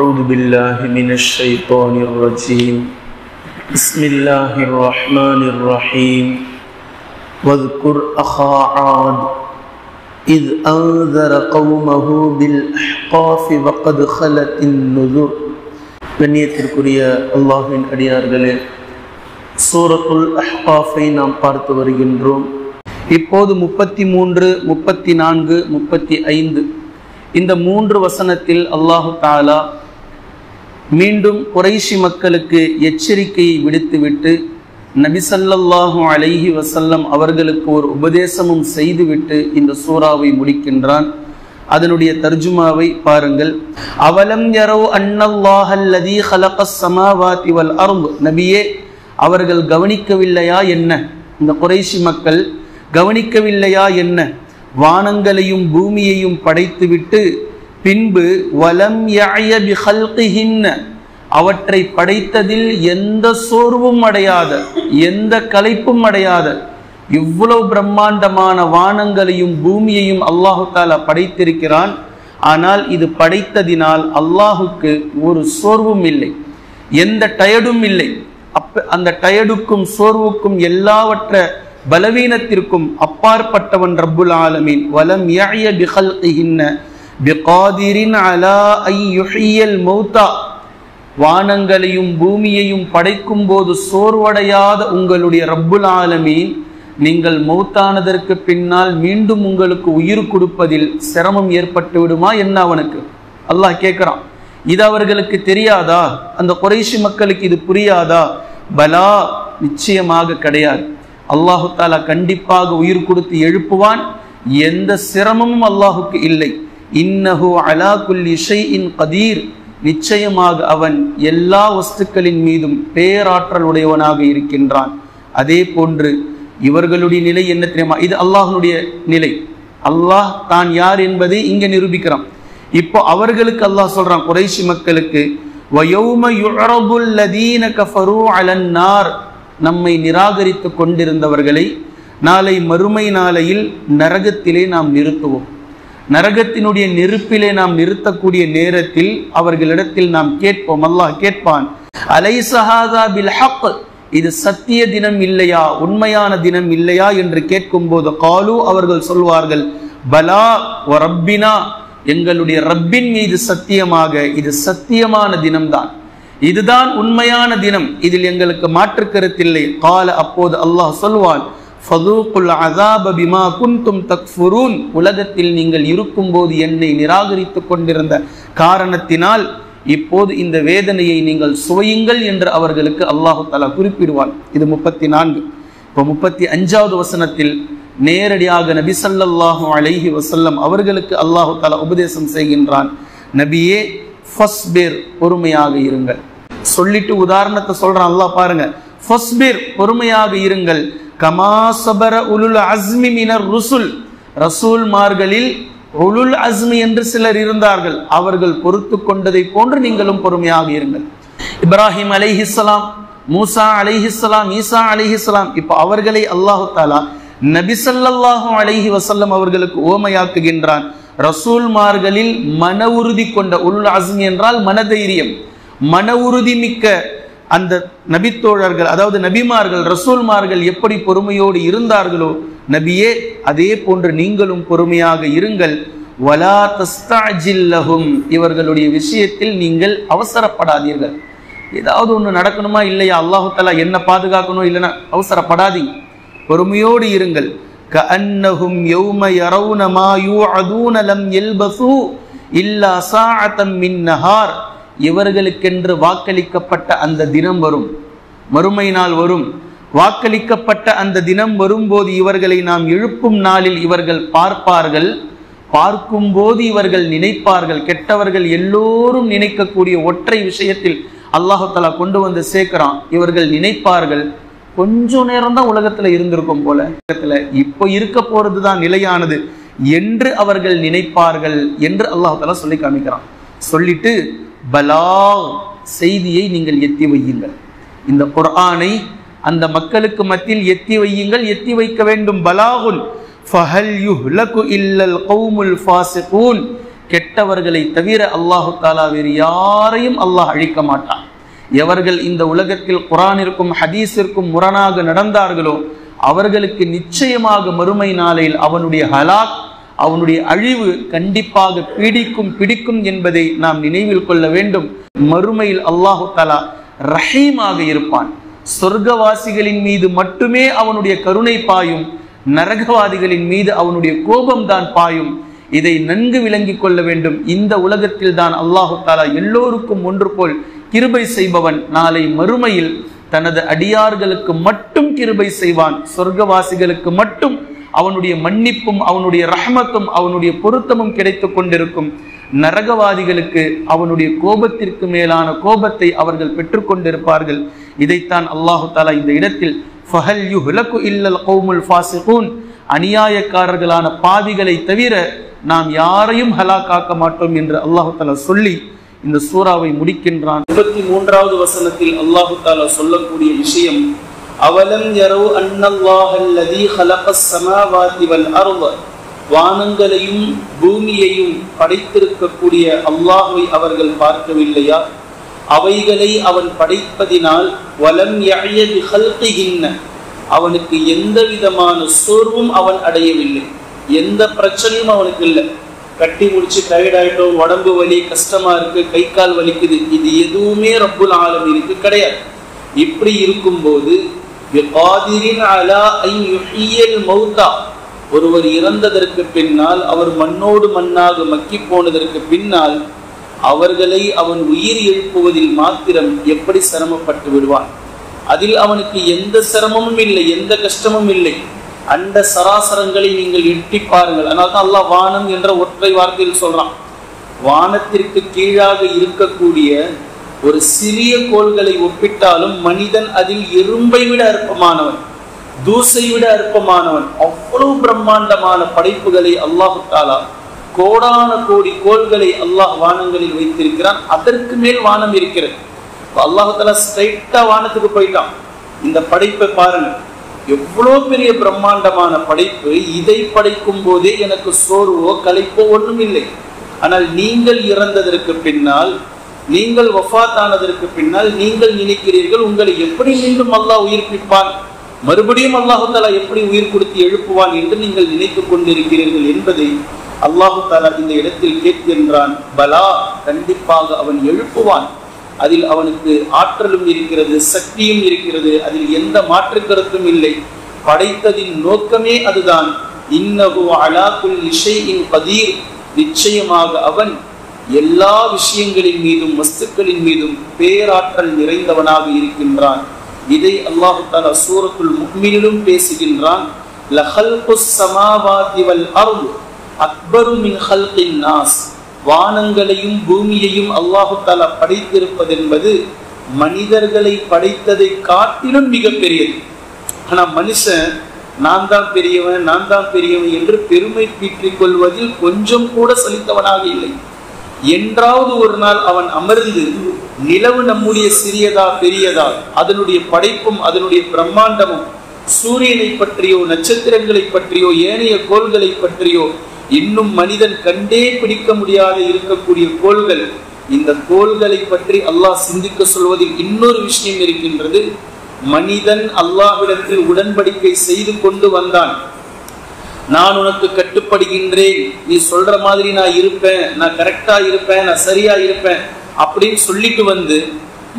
أعوذ بالله من الشيطان الرجيم بسم الله الرحمن الرحيم واذكر أخا عاد إذ أنذر قومه بالأحقاف وقد خلت النذر. கண்ணியத்திற்குரிய அல்லாஹ்வின் அடியார்களே, சூரத்துல் அஹ்காஃபை நாம் பார்த்து வருகின்றோம். இப்போது 33, 34, 35 இந்த 3 வசனத்தில் அல்லாஹு தஆலா மீண்டும் குறைஷி மக்களுக்கு எச்சரிக்கையை விடுத்துவிட்டு நபி ஸல்லல்லாஹு அலைஹி வஸல்லம் அவர்களுக்கு ஒரு உபதேசமும் செய்துவிட்டு இந்த சூராவை முடிக்கின்றான். அதனுடைய தர்ஜுமாவை பாருங்கள். அவலம் யரவு அன்னல்லாஹல்லதீ ஹலகஸ் ஸமாவாதி வல் அர்த். நபியே, அவர்கள் கவனிக்கவில்லையா என்ன? இந்த குறைஷி மக்கள் கவனிக்கவில்லையா என்ன? வானங்களையும் பூமியையும் படைத்துவிட்டு பின்பு வலம் யஅய பிஹல்கிஹின்ன, அவற்றை படைத்ததில் எந்த சோர்வும் அடையாத, எந்த களைப்பும் அடையாத இவ்வளவு பிரம்மாண்டமான வானங்களையும் பூமியையும் அல்லாஹு தஆலா படைத்திருக்கிறான். ஆனால் இது படைத்ததினால் அல்லாஹுக்கு ஒரு சோர்வும் இல்லை, எந்த டயர்டும் இல்லை. அந்த டயர்டுக்கும் சோர்வுக்கும் எல்லாவற்ற பலவீனத்திற்கும் அப்பாற்பட்டவன் ரப்புல் ஆலமீன். வலம் யஅய பிஹல்கிஹின்ன பிகாதிரின் அலா ஐ யுஹ்யில் மௌதா. வானங்களையும் பூமியையும் படைக்கும் போது சோர்வடையாத உங்களுடைய ரப்புல் ஆலமீன் நீங்கள் மௌத்தானதற்கு பின்னால் மீண்டும் உங்களுக்கு உயிர் கொடுப்பதில் சிரமம் ஏற்பட்டு விடுமா என்ன அவனுக்கு? அல்லாஹ் கேட்கிறான். இது அவர்களுக்கு தெரியாதா? அந்த குறைஷி மக்களுக்கு இது புரியாதா? பலா, நிச்சயமாக கிடையாது. அல்லாஹு தஆலா கண்டிப்பாக உயிர் கொடுத்து எழுப்புவான். எந்த சிரமமும் அல்லாஹுக்கு இல்லை. இன்னஹு அலா குல்லி ஷைஇன் கதீர். நிச்சயமாக அவன் எல்லா வஸ்துக்களின் மீதும் பேராற்றல் உடையவனாக இருக்கின்றான். அதே போன்று இவர்களுடைய நிலை என்ன தெரியுமா? இது அல்லாஹ்வுடைய நிலை. அல்லாஹ் தான் யார் என்பதை இங்க நிரூபிக்கிறான். இப்போ அவர்களுக்கு அல்லாஹ் சொல்றான், குறைஷி மக்களுக்கு, வயௌம யுஅரதுல் லதீன கஃபரு அலன் நார். நம்மை நிராகரித்து கொண்டிருந்தவர்களை நாளை மறுமை நாளையில் நரகத்திலே நாம் நிறுத்துவோம். நரகத்தினுடைய நெருப்பிலே நாம் நிறுத்தக்கூடிய நேரத்தில் அவர்களிடத்தில் நாம் கேட்போம். அல்லாஹ் கேட்பான், அலைஸ ஹாஸா பில் ஹக், இது சத்திய தினம் இல்லையா, உண்மையான தினம் இல்லையா என்று கேட்கும் போது காலு, அவர்கள் சொல்வார்கள், பலா வ ரப்பினா, எங்களுடைய ரப்பின் மீது சத்தியமாக இது சத்தியமான தினம்தான், இதுதான் உண்மையான தினம், இதில் எங்களுக்கு மாற்று கருத்தில்லை. கால, அப்போது அல்லாஹ் சொல்வான், ஃபதூகுல் அஸாப பிமா குன்தும் தக்ஃபுரூன். உலகத்தில் நீங்கள் இருக்கும்போது என்னை நிராகரித்து கொண்டிருந்த காரணத்தினால் இப்போது இந்த வேதனையை நீங்கள் சுவையுங்கள் என்று அவர்களுக்கு அல்லாஹு தஆலா குறிப்பிடுவான். இது 34. இப்போ 35வது வசனத்தில் நேரடியாக நபி ஸல்லல்லாஹு அலைஹி வஸல்லம் அவர்களுக்கு அல்லாஹு தஆலா உபதேசம் செய்கின்றான். நபியே, ஃபஸ்பிர், பொறுமையாக இருங்கள். சொல்லிட்டு உதாரணத்தை சொல்றான் அல்லாஹ். பாருங்க, ஃபஸ்பிர், பொறுமையாக இருங்கள். கமா சபர உலுல் அஸ்மி மினர் ருசுல். ரசூல்மார்களில் உலுல் அஸ்மி என்று சிலர் இருந்தார்கள். அவர்கள் பொறுத்து கொண்டதை போன்று நீங்களும் பொறுமையாக இருங்கள். இப்ராஹிம் அலைஹிஸ்ஸலாம், மூசா அலைஹிஸ்ஸலாம், ஈசா அலைஹிஸ்ஸலாம், இப்போ அவர்களை அல்லாஹு தஆலா நபி ஸல்லல்லாஹு அலைஹி வஸல்லம் அவர்களுக்கு ஓமையாக்குகின்றான். ரசூல்மார்களில் மன உறுதி கொண்ட, உலுல் அஸ்மி என்றால் மனதைரியம், மன உறுதி மிக்க அந்த நபித்தோழர்கள், அதாவது நபிமார்கள், ரசூல்மார்கள் எப்படி பொறுமையோடு இருந்தார்களோ நபியே, அதே போன்று நீங்களும் பொறுமையாக இருங்கள். வலா தஸ்தஅஜில் லஹும், இவர்களுடைய விஷயத்தில் நீங்கள் அவசரப்படாதீர்கள். ஏதாவது ஒன்று நடக்கணுமா இல்லையா, அல்லாஹு தஆலா என்ன பாதுகாக்கணும், இல்லைன்னா அவசரப்படாதீங்க, பொறுமையோடு இருங்கள். கஅன்னஹும் யௌம யரவுன மா யூஅதூன லம் யல்பஸூ இல்லா ஸாஅத்தம் மின் நஹார். இவர்களுக்கென்று வாக்களிக்கப்பட்ட அந்த தினம் வரும், மறுமை நாள் வரும். வாக்களிக்கப்பட்ட அந்த தினம் வரும்போது இவர்களை நாம் எழுப்பும் நாளில் இவர்கள் பார்ப்பார்கள். பார்க்கும்போது இவர்கள் நினைப்பார்கள். கெட்டவர்கள் எல்லோரும் நினைக்கக்கூடிய ஒற்றை விஷயத்தில் அல்லாஹு தஆலா கொண்டு வந்து சேர்க்கிறான். இவர்கள் நினைப்பார்கள், கொஞ்ச நேரம் தான் உலகத்துல இருந்திருக்கும் போல, இப்போ இருக்க போறதுதான் நிலையானது என்று அவர்கள் நினைப்பார்கள் என்று அல்லாஹு தஆலா சொல்லி காமிக்கிறான். சொல்லிட்டு, பலா, செய்தியை நீங்கள் எத்தி வையுங்கள். இந்த குர்ஆனை அந்த மக்களுக்கு மத்தியில் எத்தி வையுங்கள், எத்தி வைக்க வேண்டும். பலாகுன் ஃபஹல் யுஹ்லகு இல்லல் கௌமுல் ஃபாசிகூன். கெட்டவர்களை தவிர அல்லாஹு தாலா வேறு யாரையும் அல்லாஹ் அழிக்க மாட்டான். எவர்கள் இந்த உலகத்தில் குர்ஆனிற்கும் ஹதீஸிற்கும் முரணாக நடந்தார்களோ அவர்களுக்கு நிச்சயமாக மறுமை நாளையில் அவனுடைய ஹலாக், அவனுடைய அழிவு கண்டிப்பாக பிடிக்கும் என்பதை நாம் நினைவில் கொள்ள வேண்டும். மறுமையில் அல்லாஹு தஆலா ரஹீமாக இருப்பான். சொர்க்கவாசிகளின் மீது மட்டுமே அவனுடைய கருணை பாயும், நரகவாதிகளின் மீது அவனுடைய கோபம்தான் பாயும். இதை நன்கு விளங்கிக் கொள்ள வேண்டும். இந்த உலகத்தில் தான் அல்லாஹு தஆலா எல்லோருக்கும் ஒன்று போல் கிருபை செய்பவன். நாளை மறுமையில் தனது அடியார்களுக்கு மட்டும் கிருபை செய்வான். சொர்க்கவாசிகளுக்கு மட்டும் அவனுடைய மன்னிப்பும் அவனுடைய ரஹ்மத்தும் அவனுடைய பொருத்தமும் கிடைத்துக் கொண்டிருக்கும். நரகவாதிகளுக்கு அவனுடைய கோபத்திற்கு மேலான கோபத்தை அவர்கள் பெற்றுக்கொண்டிருப்பார்கள். இதைத்தான் அல்லாஹு தஆலா இந்த இடத்தில் ஃபஹல் யுஹ்லகு இல்லல் கௌமுல் ஃபாஸிகூன், அநியாயக்காரர்களான பாவிகளை தவிர நாம் யாரையும் ஹலாக்காக்க மாட்டோம் என்று அல்லாஹு தஆலா சொல்லி இந்த சூராவை முடிக்கின்றான். 23வது வசனத்தில் அல்லாஹு தஆலா சொல்லக்கூடிய விஷயம், அவலம் யரவு அன்னல்லாஹல்லதீ ஹலகஸ் ஸமாவாதி வல் அர்த, வானங்களையும் பூமியையும் படைத்திருக்கக்கூடிய அல்லாஹ்வை அவர்கள் பார்க்கவில்லையா? அவைகளை அவன் படைப்பதினால் வலம் யஅய பி ஹல்கிஹின்ன, அவனுக்கு எந்த விதமான சோர்வும் அவன் அடையவில்லை, எந்த பிரச்சனையும் அவனுக்கு இல்லை. கட்டி முடிச்சு டயர்ட் ஆயிட்டோம், உடம்பு வலி, கஷ்டமா இருக்கு, கை கால் வலிக்குது, இது எதுவுமே ரப்புல் ஆலமீனுக்கு கிடையாது. இப்படி இருக்கும்போது ஒருவர் இறந்ததற்கு பின்னால், அவர் மண்ணோடு மண்ணாக மக்கி போனதற்கு பின்னால் அவர்களை அவன் உயிர் எழுப்புவதில் மாத்திரம் எப்படி சிரமப்பட்டு விடுவான். அதில் அவனுக்கு எந்த சிரமமும் இல்லை, எந்த கஷ்டமும் இல்லை. அண்ட சராசரங்களை நீங்கள் எட்டி பாருங்கள். அதனால்தான் அல்லாஹ் வானம் என்ற ஒற்றை வார்த்தையில் சொல்றான். வானத்திற்கு கீழாக இருக்கக்கூடிய ஒரு சிறிய கோள்களை ஒப்பிட்டாலும் மனிதன் அதில் எறும்பை விட அற்பமானவன், தூசை விட அற்பமானவன். அவ்வளவு பிரம்மாண்டமான படைப்புகளை அல்லாஹு தஆலா, கோடான கோடி கோள்களை அல்லாஹ் வானங்களில் வைத்திருக்கிறான். அதற்கு மேல் வானம் இருக்கிறது. அல்லாஹு தஆலா ஸ்ட்ரைட்டா வானத்துக்கு போயிட்டான். இந்த படைப்பை பாருங்க, எவ்வளோ பெரிய பிரம்மாண்டமான படைப்பு. இதை படைக்கும் போதே எனக்கு சோர்வோ களைப்போ ஒன்றும் இல்லை. ஆனால் நீங்கள் இறந்ததற்கு பின்னால், நீங்கள் வஃபாத் ஆனதற்கு பின்னால் நீங்கள் நினைக்கிறீர்கள் உங்களை எப்படி மீண்டும் அல்லாஹ் உயிர்ப்பிப்பான், மறுபடியும் அல்லாஹு தஆலா எப்படி உயிர் கொடுத்து எழுப்புவான் என்று நீங்கள் நினைத்துக் கொண்டிருக்கிறீர்கள் என்பதை அல்லாஹு தஆலா இந்த இடத்தில் கேட்கின்றான். பலா, கண்டிப்பாக அவன் எழுப்புவான். அதில் அவனுக்கு ஆற்றலும் இருக்கிறது, சக்தியும் இருக்கிறது. அதில் எந்த மாற்று கருத்தும் இல்லை. படைத்ததின் நோக்கமே அதுதான். இன்னஹு அலா குல்லி ஷைஇன் கதீர், நிச்சயமாக அவன் எல்லா விஷயங்களின் மீதும் வஸ்துக்களின் மீதும் பேராற்றல் நிறைந்தவனாக இருக்கின்றான். இதை அல்லாஹு தஆலா சூரத்துல் முஃமினிலும் பேசுகின்றான். லஹல்குஸ் ஸமாவாதி வல் அர்து அக்பரு மின் ஹல்கின் நாஸ், வானங்களையும் பூமியையும் அல்லாஹு தஆலா படைத்திருப்பதென்பது மனிதர்களை படைத்ததை காட்டிலும் மிக பெரியது. ஆனா மனுஷன் நான் தான் பெரியவன், நான் தான் பெரியவன் என்று பெருமை பீற்றிக் கொள்வதில் கொஞ்சம் கூட சலித்தவனாக இல்லை. என்றாவது ஒரு நாள் அவன் அமர்ந்து, நிலவு நம்முடைய சிறியதா பெரியதா, அதனுடைய படைப்பும் அதனுடைய பிரம்மாண்டமும், சூரியனை பற்றியோ நட்சத்திரங்களை பற்றியோ ஏனைய கோள்களை பற்றியோ, இன்னும் மனிதன் கண்டே பிடிக்க முடியாத இருக்கக்கூடிய கோள்கள், இந்த கோள்களை பற்றி அல்லாஹ் சிந்திக்க சொல்வதில் இன்னொரு விஷயம் இருக்கின்றது. மனிதன் அல்லாஹ்விடத்தில் உடன்படிக்கை செய்து கொண்டு வந்தான். நான் உனக்கு கட்டுப்படுகின்றேன், நீ சொல்ற மாதிரி நான் இருப்பேன், நான் கரெக்டா இருப்பேன், நான் சரியா இருப்பேன் அப்படின்னு சொல்லிட்டு வந்து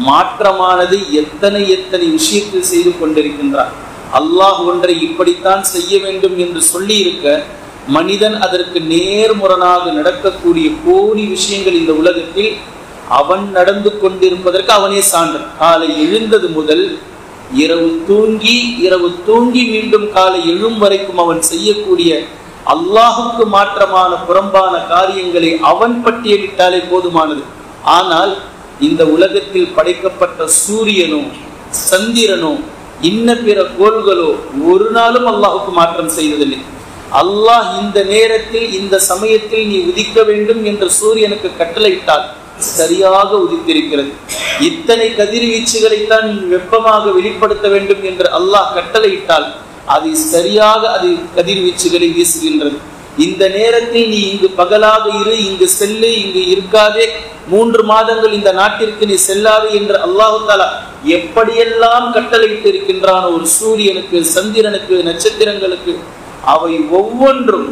மாற்றமானது எத்தனை விஷயத்தில் செய்து கொண்டிருக்கின்றான். அல்லாஹ் ஒன்றை இப்படித்தான் செய்ய வேண்டும் என்று சொல்லி இருக்க, மனிதன் அதற்கு நேர்முரணாக நடக்கக்கூடிய கோடி விஷயங்கள் இந்த உலகத்தில் அவன் நடந்து கொண்டிருப்பதற்கு அவனே சான்று. காலை எழுந்தது முதல் இரவு தூங்கி மீண்டும் காலை எழும் வரைக்கும் அவன் செய்யக்கூடிய அல்லாஹுக்கு மாற்றமான புறம்பான காரியங்களை அவன் பட்டியலிட்டாலே போதுமானது. ஆனால் இந்த உலகத்தில் படைக்கப்பட்ட சூரியனோ சந்திரனோ இன்ன பிற கோள்களோ ஒரு நாளும் அல்லாஹுக்கு மாற்றம் செய்ததில்லை. அல்லாஹ் இந்த நேரத்தில் இந்த சமயத்தில் நீ உதிக்க வேண்டும் என்று சூரியனுக்கு கட்டளையிட்டால் சரியாக உதித்திருக்கிறது. இத்தனை கதிர்வீச்சுகளைத்தான் வெப்பமாக வெளிப்படுத்த வேண்டும் என்று அல்லாஹ் கட்டளையிட்டால் அது சரியாக அது கதிர்வீச்சுகளை வீசுகின்றது. இந்த நேரத்தில் நீ இங்கு பகலாக இரு, இங்கு செல்லு, இங்கு இருக்காதே, 3 மாதங்கள் இந்த நாட்டிற்கு நீ செல்லாது என்று அல்லாஹு தஆலா எப்படியெல்லாம் கட்டளையிட்டு இருக்கின்றான் ஒரு சூரியனுக்கு, சந்திரனுக்கு, நட்சத்திரங்களுக்கு, அவை ஒவ்வொன்றும்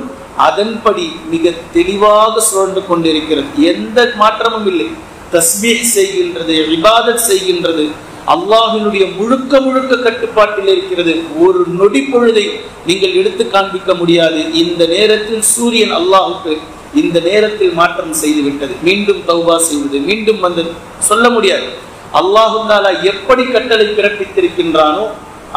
அதன்படி மிக தெளிவாக சுழன்று கொண்டிருக்கிறது. எந்த மாற்றமும் இல்லை. தஸ்பீஹ் செய்கின்றது, இபாதத் செய்கின்றது, அல்லாஹ்வினுடைய முழுக்க முழுக்க கட்டுப்பாட்டில் இருக்கிறது. ஒரு நொடி பொழுதை நீங்கள் எடுத்து காண்பிக்க முடியாது. இந்த நேரத்தில் சூரியன் அல்லாஹுக்கு இந்த நேரத்தில் மாற்றம் செய்து விட்டது, மீண்டும் தௌபா செய்வது, மீண்டும் வந்து சொல்ல முடியாது. அல்லாஹு தஆலா எப்படி கட்டளை பிறப்பித்திருக்கின்றானோ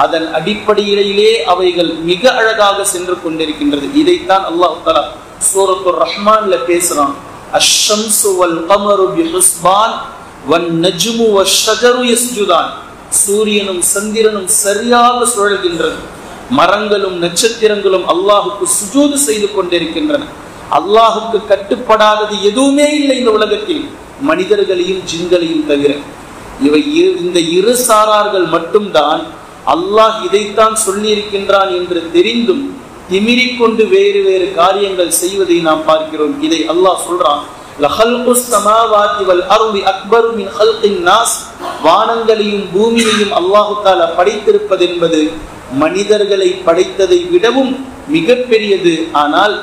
அதன் அடிப்படையிலேயே அவைகள் மிக அழகாக சென்று கொண்டிருக்கின்றது. இதைத்தான் அல்லாஹு தஆலா சூரத்துர் ரஹ்மான்ல பேசுறான். அஷ்ஷம்ஸு வல் கமரு பிஹுஸ்பான் வன் நஜ்மு வஷ்ஷஜரு யஸ்ஜுதான். சூரியனும் சந்திரனும் சரியாக சுழல்கின்றது, மரங்களும் நட்சத்திரங்களும் அல்லாஹுக்கு சுஜூது செய்து கொண்டிருக்கின்றன. அல்லாஹுக்கு கட்டுப்படாதது எதுவுமே இல்லை இந்த உலகத்தில், மனிதர்களையும் ஜின்களையும் தவிர. இந்த இரு சாரார்கள் மட்டும்தான் அல்லாஹ் இதைத்தான் சொல்லி இருக்கின்றான் என்று தெரிந்தும் திமிரிக்கொண்டு வேறு வேறு காரியங்கள் செய்வதை நாம் பார்க்கிறோம். இதை அல்லாஹ் சொல்றான், வானங்களையும் பூமியையும் அல்லாஹு தஆலா படைத்திருப்பது என்பது மனிதர்களை படைத்ததை விடவும் மிக பெரியது. ஆனால்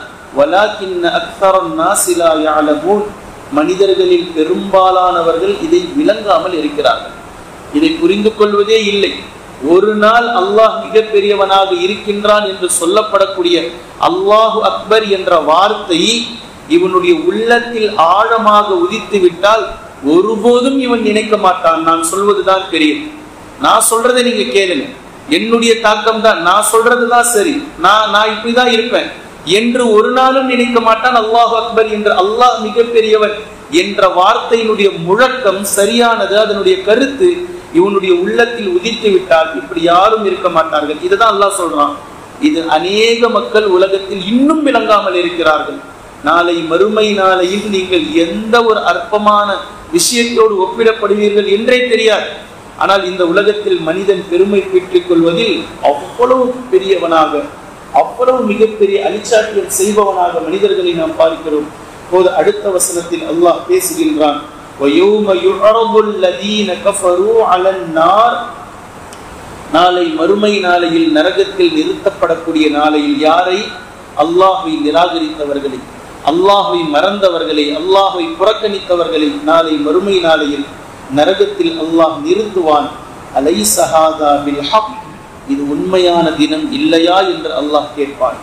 மனிதர்களில் பெரும்பாலானவர்கள் இதை விளங்காமல் இருக்கிறார்கள், இதை புரிந்து கொள்வதே இல்லை. ஒரு நாள் அல்லாஹ் மிக பெரியவனாக இருக்கின்றான் என்று சொல்லப்படக்கூடிய அல்லாஹு அக்பர் என்ற வார்த்தை இவனுடைய உள்ளத்தில் ஆழமாக உதித்து விட்டால் ஒருபோதும் இவன் நினைக்க மாட்டான், நான் சொல்வதுதான் பெரிய, நான் சொல்றதை நீங்க கேளுங்க, என்னுடைய தாக்கம் தான், நான் சொல்றதுதான் சரி, நான் இப்படிதான் இருப்பேன் என்று ஒரு நாளும் நினைக்க மாட்டான். அல்லாஹு அக்பர் என்று, அல்லாஹ் மிக பெரியவன் என்ற வார்த்தையினுடைய முழக்கம் சரியானது, அதனுடைய கருத்து இவனுடைய உள்ளத்தில் உதித்து விட்டால் இப்படி யாரும் இருக்க மாட்டார்கள். இதுதான் அல்லாஹ் சொல்றான். இது அநேக மக்கள் உலகத்தில் இன்னும் விளங்காமல் இருக்கிறார்கள். நாளை மறுமை நாளையில் நீங்கள் எந்த ஒரு அற்பமான விஷயத்தோடு ஒப்பிடப்படுவீர்கள் என்றே தெரியாது. ஆனால் இந்த உலகத்தில் மனிதன் பெருமை பெற்றுக் கொள்வதில் அவ்வளவு பெரியவனாக, அவ்வளவு மிகப்பெரிய அலிச்சாட்டியம் செய்பவனாக மனிதர்களை நாம் பார்க்கிறோம். போது அடுத்த வசனத்தில் அல்லாஹ் பேசுகின்றான், நாளை மறுமை நாளையில் நரகத்தில் நிறுத்தப்படக்கூடிய நாளையில் யாரை? அல்லாஹ்வை நிராகரித்தவர்களை, அல்லாஹ்வை மறந்தவர்களை, அல்லாஹ்வை புறக்கணித்தவர்களை நாளை மறுமை நாளையில் நரகத்தில் அல்லாஹ் நிறுத்துவான். அலைஸ ஹாதா பில் ஹக், இது உண்மையான தினம் இல்லையா என்று அல்லாஹ் கேட்பான்.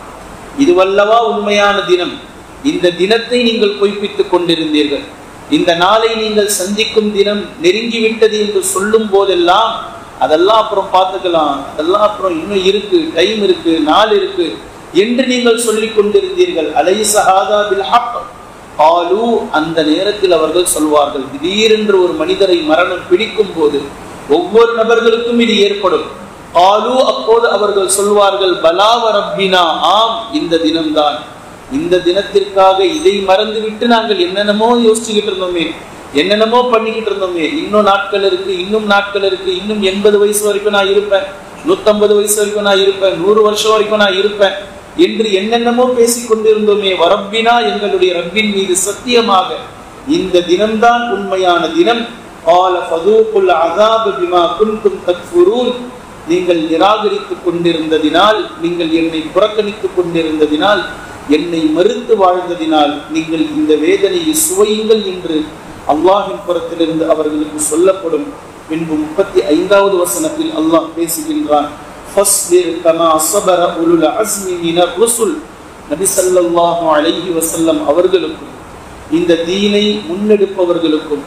இதுவல்லவா உண்மையான தினம்? இந்த தினத்தை நீங்கள் பொய்ப்பித்துக் கொண்டிருந்தீர்கள். இந்த நாளை நீங்கள் சந்திக்கும் தினம் நெருங்கிவிட்டது என்று சொல்லும் போதெல்லாம் அதெல்லாம் அப்புறம் பார்த்துக்கலாம், அதெல்லாம் அப்புறம் இன்னும் இருக்கு, டைம் இருக்கு, நாள் இருக்கு என்று நீங்கள் சொல்லிக் கொண்டிருந்தீர்கள். அலைஸ ஹாதா பில் ஹக் காலு, அந்த நேரத்தில் அவர்கள் சொல்வார்கள், திடீரென்று ஒரு மனிதரை மரணம் பிடிக்கும் போது ஒவ்வொரு நபர்களுக்கும் இது ஏற்படும். காலு, அப்போது அவர்கள் சொல்வார்கள், பலா வ ரப்பினா, ஆம் இந்த தினம்தான். இந்த தினத்திற்காக இதை மறந்துவிட்டு நாங்கள் என்னென்னமோ யோசிச்சுக்கிட்டு இருந்தோமே, என்னென்னமோ பண்ணிக்கிட்டு இருந்தோமே, இன்னும் நாட்கள் இருக்கு, இன்னும் நாட்கள் இருக்கு, இன்னும் 80 வயசு வரைக்கும் நான் இருப்பேன், 150 வயசு வரைக்கும் நான் இருப்பேன், 100 வருஷம் வரைக்கும் நான் இருப்பேன் என்று என்னென்னமோ பேசிக் கொண்டிருந்தோமே. வரப்பினா, எங்களுடைய ரப்பின் மீது சத்தியமாக இந்த தினம்தான் உண்மையான தினம். நீங்கள் நிராகரித்துக் கொண்டிருந்ததினால், நீங்கள் என்னை புறக்கணித்துக் கொண்டிருந்ததினால், என்னை மறுத்து வாழ்ந்ததினால் நீங்கள் இந்த வேதனையை சுவையுங்கள் என்று அல்லாஹின் புறத்திலிருந்து அவர்களுக்கு சொல்லப்படும். பின்பு 35வது வசனத்தில் அல்லாஹ் பேசுகின்றான், நபி ஸல்லல்லாஹு அலைஹி வஸல்லம் அவர்களுக்கும் இந்த தீனை முன்னெடுப்பவர்களுக்கும்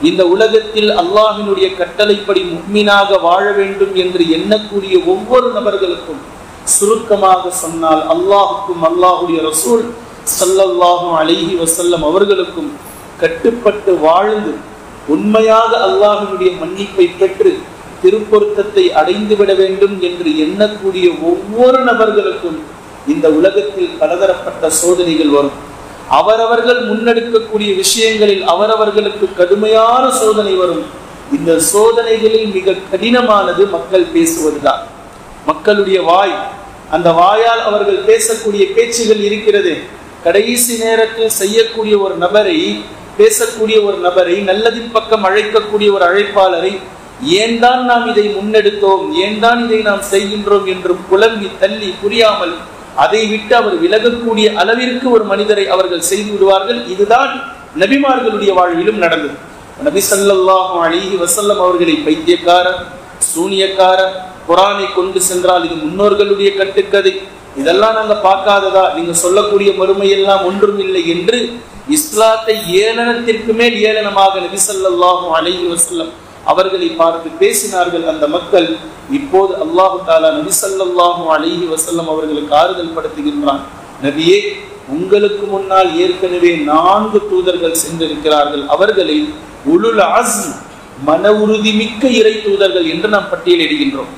இந்த உலகத்தில் அல்லாஹ்வினுடைய கட்டளைப்படி முஃமினாக வாழ வேண்டும் என்று எண்ணக்கூடிய ஒவ்வொரு நபர்களுக்கும், சுருக்கமாக சொன்னால் அல்லாஹுக்கும் அல்லாஹுடைய ரசூல் ஸல்லல்லாஹு அலைஹி வஸல்லம் அவர்களுக்கும் கட்டுப்பட்டு வாழ்ந்து உண்மையாக அல்லாஹ்வினுடைய மன்னிப்பை பெற்று திருப்பொருத்தத்தை அடைந்து விட வேண்டும் என்று எண்ணக்கூடிய ஒவ்வொரு நபர்களுக்கும் இந்த உலகத்தில் பலதரப்பட்ட சோதனைகள் வரும். அவரவர்கள் முன்னெடுக்கக்கூடிய விஷயங்களில் அவரவர்களுக்கு கடுமையான சோதனை வரும். இந்த சோதனைகளில் மிக கடினமானது மக்கள் பேசுவதுதான். மக்களுடைய வாய், அந்த வாயால் அவர்கள் பேசக்கூடிய பேச்சுகள் இருக்கிறது, கடைசி நேரத்தில் செய்யக்கூடிய ஒரு நபரை, பேசக்கூடிய ஒரு நபரை, நல்லதின் பக்கம் அழைக்கக்கூடிய ஒரு அழைப்பாளரை, ஏன் தான் நாம் இதை முன்னெடுத்தோம், ஏன் தான் இதை நாம் செய்கின்றோம் என்று புலம்பி தள்ளி புரியாமல் அதை விட்டு அவர் விலகக்கூடிய அளவிற்கு ஒரு மனிதரை அவர்கள் செய்து விடுவார்கள். இதுதான் நபிமார்களுடைய வாழ்விலும் நடந்தது. நபி ஸல்லல்லாஹு அலைஹி வஸல்லம் அவர்களை பைத்தியக்காரர், சூனியக்காரர், குர்ஆனை கொண்டு சென்றால் இது முன்னோர்களுடைய கட்டுக்கதை, இதெல்லாம் நாங்க பார்க்காததா, நீங்க சொல்லக்கூடிய மறுமை எல்லாம் ஒன்றும் இல்லை என்று இஸ்லாத்தை ஏளனத்திற்கு மேல் ஏளனமாக நபி ஸல்லல்லாஹு அலைஹி வஸல்லம் அவர்களை பார்த்து பேசினார்கள் அந்த மக்கள். இப்போது அல்லாஹு தஆலா நபி ஸல்லல்லாஹு அலைஹி வஸல்லம் அவர்களுக்கு ஆறுதல் படுத்துகின்றான். நபியே, உங்களுக்கு முன்னால் ஏற்கனவே 4 தூதர்கள் சென்றிருக்கிறார்கள். அவர்களை உலுல் அஸ்ம், மன உறுதி மிக்க இறை தூதர்கள் என்று நாம் பட்டியலிடுகின்றோம்.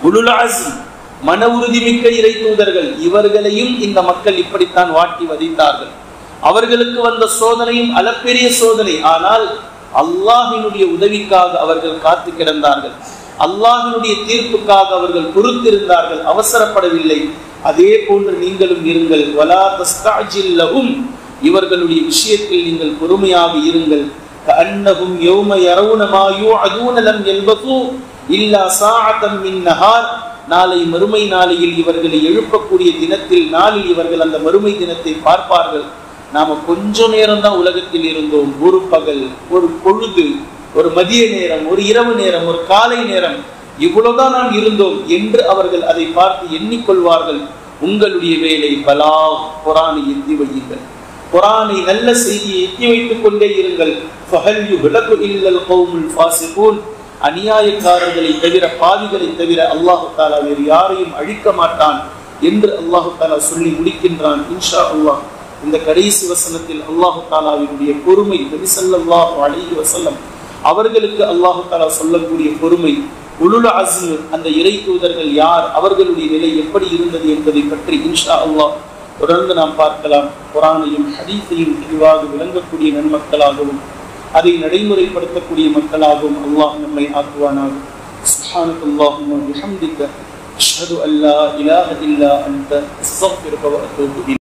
உலுல் அஸ்ம், மன உறுதி மிக்க இறை தூதர்கள். இவர்களையும் இந்த மக்கள் இப்படித்தான் வாட்டி வதைத்தார்கள். அவர்களுக்கு வந்த சோதனையும் அளப்பெரிய சோதனை. ஆனால் அல்லாஹ்வினுடைய உதவிக்காக அவர்கள் காத்து கிடந்தார்கள். அல்லாஹ்வினுடைய தீர்ப்புக்காக அவர்கள் பொறுத்திருந்தார்கள், அவசரப்படவில்லை. அதே போன்று நீங்களும் இருங்கள். வலா தஸ்தஅஜில் லஹும், இவர்களுடைய விஷயத்தில் நீங்கள் பொறுமையாக இருங்கள். கஅன்னஹும் யௌம யரவுன மா யூஅதுன லம் யல்பஸு இல்லா ஸாஅத்தன் மின் நஹார். நாளை மறுமை நாளையில் இவர்களை எழுப்பக்கூடிய தினத்தில், நாளில் இவர்கள் அந்த மறுமை தினத்தை பார்ப்பார்கள். நாம கொஞ்ச நேரம் தான் உலகத்தில் இருந்தோம். ஒரு பகல், ஒரு பொழுது, ஒரு மதிய நேரம், ஒரு இரவு நேரம், ஒரு காலை நேரம், இவ்வளவுதான் நாம் இருந்தோம் என்று அவர்கள் அதை பார்த்து எண்ணிக்கொள்வார்கள். உங்களுடைய வேலை பலா, குர்ஆனை எத்தி வையுங்கள், குர்ஆனை நல்ல செய்தியை எத்தி வைத்துக் கொண்டே இருங்கள். ஃபஹல் யுஹ்லகு இல்லல் கௌமுல் ஃபாஸிகூன், அநியாயக்காரர்களை தவிர, பாவிகளை தவிர அல்லாஹு தஆலா வேறு யாரையும் அழிக்க மாட்டான் என்று அல்லாஹு தஆலா சொல்லி முடிக்கின்றான். இன்ஷா அல்லாஹ் இந்த கடைசி வசனத்தில் அல்லாஹு தஆலாவினுடைய பொறுமை, நபி ஸல்லல்லாஹு அலைஹி வஸல்லம் அவர்களுக்கு அல்லாஹு தஆலா சொல்லக்கூடிய பொறுமை, உலுல் அஸ்ம் அந்த இறை தூதர்கள் யார், அவர்களுடைய நிலை எப்படி இருந்தது என்பதை பற்றி இன்ஷா அல்லாஹ் தொடர்ந்து நாம் பார்க்கலாம். குர்ஆனையும் ஹதீஸையும் தெளிவாக விளங்கக்கூடிய நன்மக்களாகவும் அதை நடைமுறைப்படுத்தக்கூடிய மக்களாகவும் அல்லாஹ் நம்மை ஆக்குவானாக. சுப்ஹானல்லாஹும்ம வ பிஹம்திக அஷ்ஹது அல்லா இலாஹ இல்லா அன்த அஸ்தக்ஃபிருக வ அத்தூபு இலைக்.